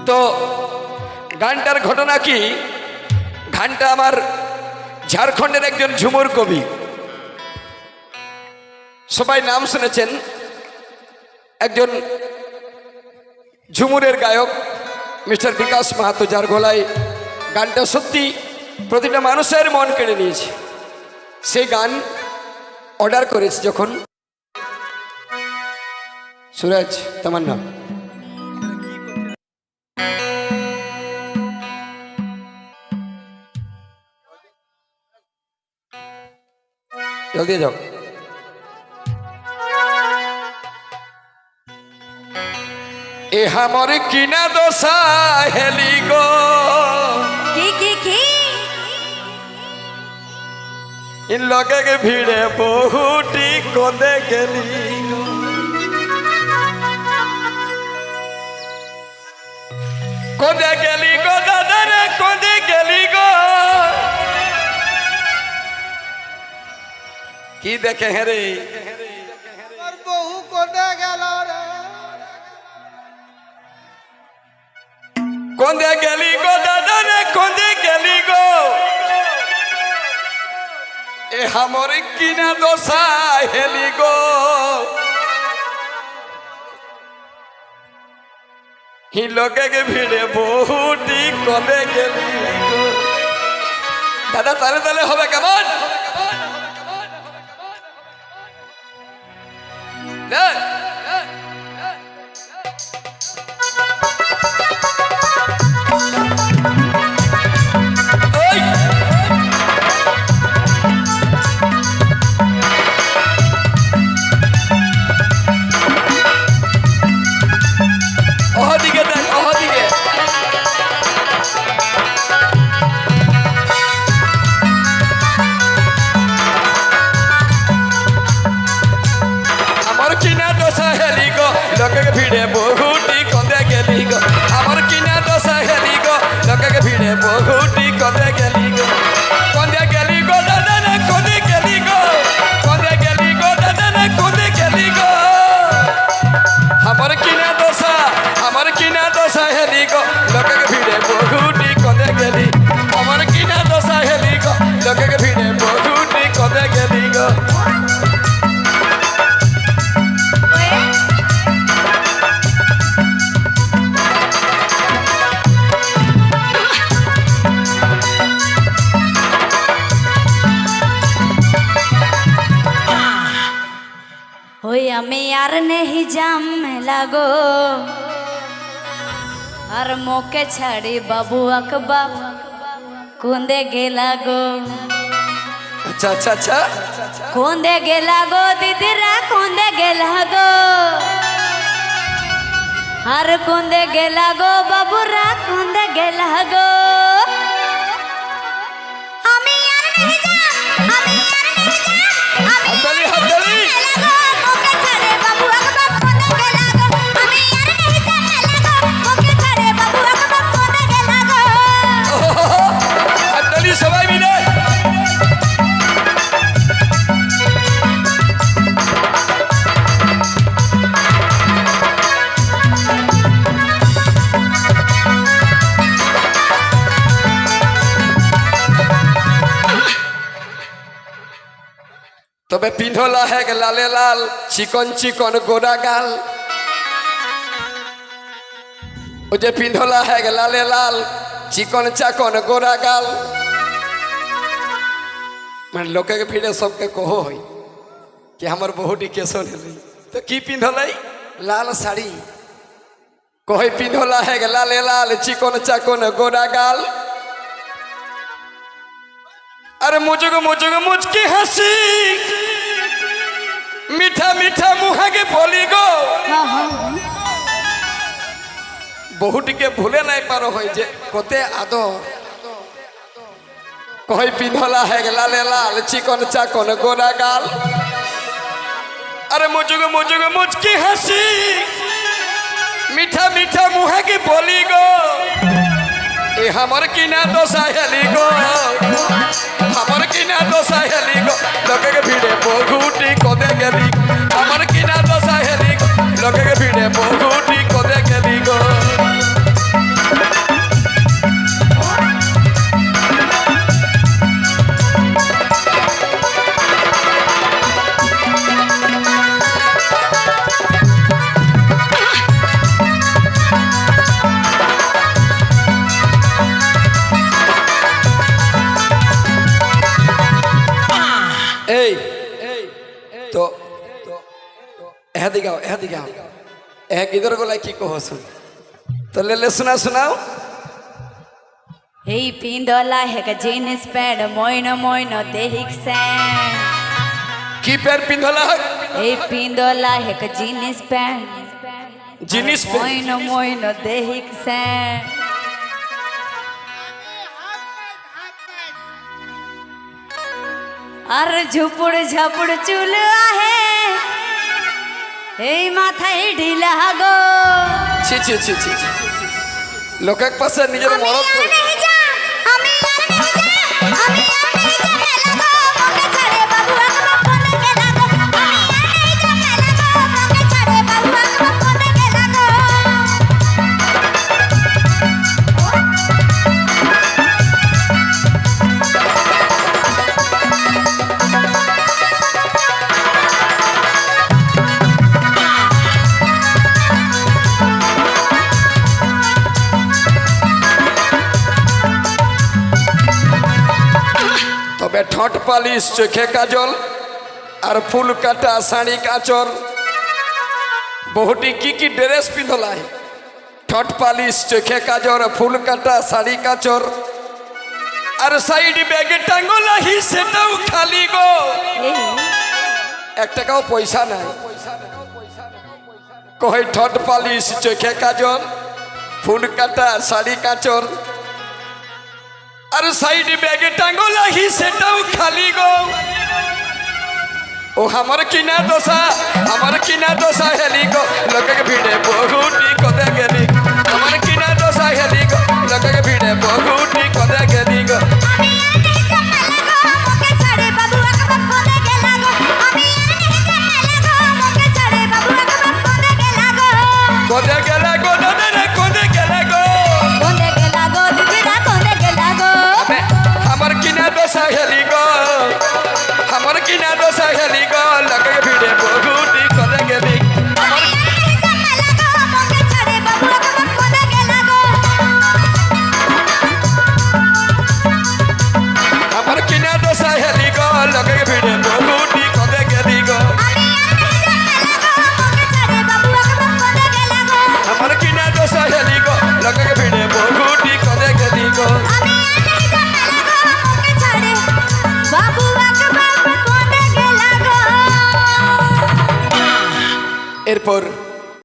তো গানটার ঘটনা কি, গানটা আমার ঝাড়খণ্ডের একজন ঝুমুর কবি, সবাই নাম শুনেছেন, একজন ঝুমুরের গায়ক মিস্টার বিকাশ মাহাতো, যার গলায় গানটা সত্যি প্রতিটা মানুষের মন কেড়ে নিয়েছে। সেই গান অর্ডার করেছে যখন সুরজ তামান্না, জলদি যাও। এ হামর কিনা দোসা হেলি গো, কি ইন লগে গে ভিড়ে বহুটি কোদে গেলি গো, কোদে গেলি গো দাদা রে, কোদে গেলি গো। কি দেখে হে রে বহু কোদে গেল রে, কোদে গেলি গো দাদা রে, কোদে গেলি গো। এ হামর কিনা দোসা হেলি গো, হি লোকে গে ভিড়ে বহুটি কদে গেলি গো। দাদা তালে তালে হবে কেমন? ওদিকে দেখ, ওদিকে আমার কিনা দোসা হেলি গো, লোকে ভিড়ে বহুটি কদে গেলি গো। আমার কিনা দোসা হেলি গো, লোকে ভিড়ে বহুটি কদে গেলি গো। কদে গেলি গো দাদা রে, কদে গেলি গো, কদে গেলি গো দাদা রে, কদে গেলি গো। আমার কিনা দোসা, আমার কিনা দোসা হেলি গো, লোকে ভিড়ে বহুটি কদে গেলি। আমার কিনা দোসা হেলি গো, লোকে ভিড়ে বহুটি কদে গেলি গো। ওই আমি আর নেহি জাম লাগো, আর মোকে ছাড়ি বাবু আকবা কোন্দে গেলা গো। আচ্ছা আচ্ছা আচ্ছা, কোন্দে গেলা গো দিদিরা, কোন্দে গেলা গো, আর কোন্দে গেলা গো বাবুরা, কোন্দে গেলা গো। আমি আর নেহি জাম, আমি আর নেহি জাম, আমি হাততালি হাততালি। হাততালি সবাই মিলে। তবে পিন্ধলা হেগ লালে লাল, চিকন চিকন গোরা গাল। ও যে পিন্ধলা হেগ লালে লাল, চিকন চাকন গোরা গাল। মানে লোকে ভিড়ে সবকে কহ হই कि हमार बहुटी केसन हेली, तो की पिंधलाई लाल साड़ी, कही पिंधला है लाले लाल, चिकन चाकन गोरा गाल। अरे मुझुग मुझुग मुझकी हंसी, मीठा मीठा मुहा के बोली गो। बहुटी के भूले नहीं पारो हो जे कोते आदो। कही पिंधला है लाले लाल, चिकन चाकन गोरा गाल। अरे मुझुग मुझुग मुझकी हंसी, मीठा मीठा मुहा की बोली गो। ए हमर किना दोसा हेली गो, हमर किना दोसा हेली गो। लोके के भीड़े बहुटी कोदे गेली, हमर किना दोसा हेली गो। लोके के भीड़े बहुटी कोदे गेली गो। এহাদি গাও এ গীতর গলায় কি কহ শুন তো লে শোনাও এই পিন্দলা হেক জিনিস প্যান্ট মইন দেহিক স্যান কি প্যান্ট পিন্ধলা এই পিন্দলা হেক জিনিস প্যান্ট জিনিস মইন দেহিক স্যান আর ঝুপুড় ঝাপুড় চুল আহে এই মাথায় ঢিলা গো ছি লোকের পাশে নিজের মরদ করে তবে ঠোঁট পালিশ চোখে কাজল আর ফুল কাটা শাড়ি কাচর বহুটি কি ড্রেস পিঁধলাই ঠোঁট পালিশ চোখে কাজর ফুল কাটা শাড়ি কাচর আর সাইড ব্যাগে টাঙ্গলাহি সেটাও খালি গো এক টাকাও পয়সা নাই কই ঠোঁট পালিশ চোখে কাজল ফুল কাটা শাড়ি কাচর আর সাইড ব্যাগে টাঙ্গলাহি সেটাও খালি গো ও আমার কিনা দোষা হেলি গো লোকে ভিড়ে বহুটি কদে গেলি আমার কিনা দোষা হেলি গো লোকে ভিড়ে বহুটি কদে গেলি গো কদে গেলা গো দাদা কদে গেলা গো আমার কিনা দোষা হেলি গো লোকে ভিড়ে বহুটি কদে গেলি আমার কিনা দোষা হেলি গো লোকে ভিড়ে বহুটি কদে গেলি গো আমার কিনা দোষা হেলি গো লোকে ভিড়ে বহুটি কদে গেলি গো এরপর